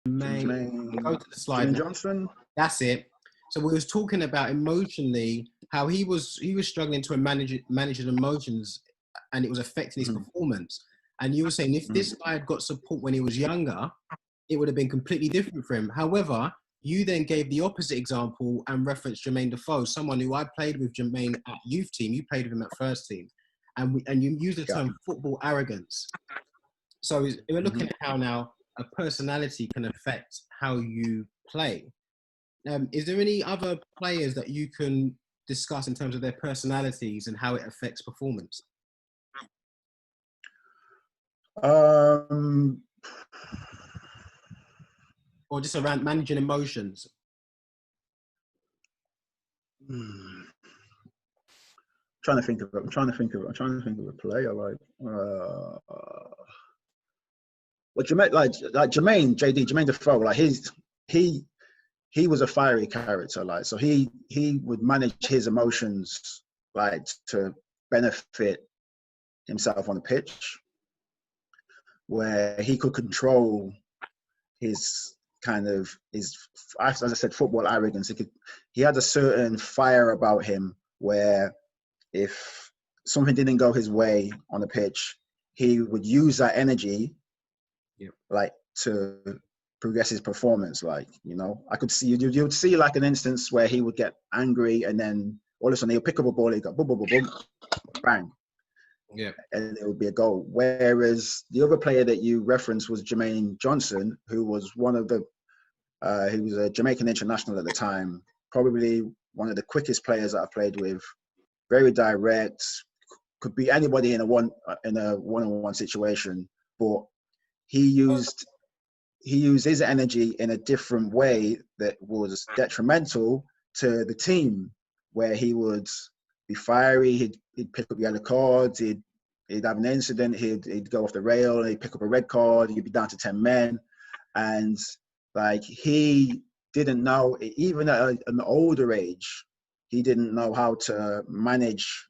Go to the slide. Jermaine Johnson. That's it. So we was talking about emotionally how he was struggling to manage his emotions, and it was affecting his performance. And you were saying if this guy had got support when he was younger, it would have been completely different for him. However, you then gave the opposite example and referenced Jermaine Defoe, someone who I played with Jermaine at youth team. You played with him at first team, and you used the term football arrogance. So we're looking at how now a personality can affect how you play. Is there any other players that you can discuss in terms of their personalities and how it affects performance? Or just around managing emotions? I'm trying to think of a player like. Well, Jermaine Defoe, like he was a fiery character, like, so he would manage his emotions like to benefit himself on the pitch, where he could control his as I said, football arrogance. He had a certain fire about him where if something didn't go his way on the pitch, he would use that energy like to progress his performance. Like, you know, I could see you would see like an instance where he would get angry and then all of a sudden he'll pick up a ball, he'll go boom, boom, boom, boom, bang. Yeah. And it would be a goal. Whereas the other player that you referenced was Jermaine Johnson, who was he was a Jamaican international at the time, probably one of the quickest players that I've played with, very direct, could be anybody in a one-on-one situation, but he used his energy in a different way that was detrimental to the team, where he would be fiery, he'd pick up yellow cards, he'd have an incident, he'd go off the rail, he'd pick up a red card, he'd be down to 10 men. And like, he didn't know, even at an older age, he didn't know how to manage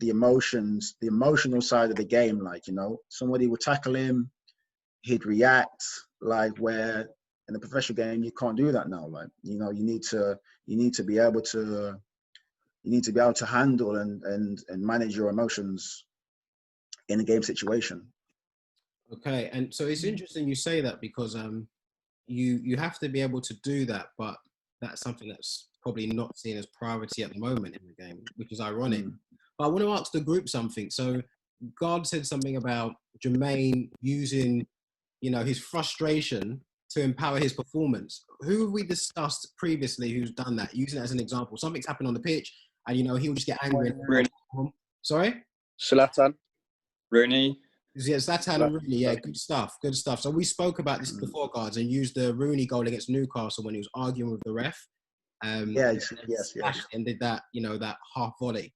the emotions, the emotional side of the game. Like, you know, somebody would tackle him, he'd react, like, where in the professional game you can't do that now. Like, you know, you need to be able to handle and manage your emotions in a game situation. Okay, and so it's interesting you say that, because you have to be able to do that, but that's something that's probably not seen as priority at the moment in the game, which is ironic. But I want to ask the group something. So God said something about Jermaine using, you know, his frustration to empower his performance. Who have we discussed previously who's done that, using it as an example? Something's happened on the pitch and, you know, he'll just get angry. Sorry? Zlatan, Rooney. Yeah, Zlatan and Rooney. Yeah, good stuff. So we spoke about this before, guards, and used the Rooney goal against Newcastle when he was arguing with the ref. Yes. And did that, you know, that half volley.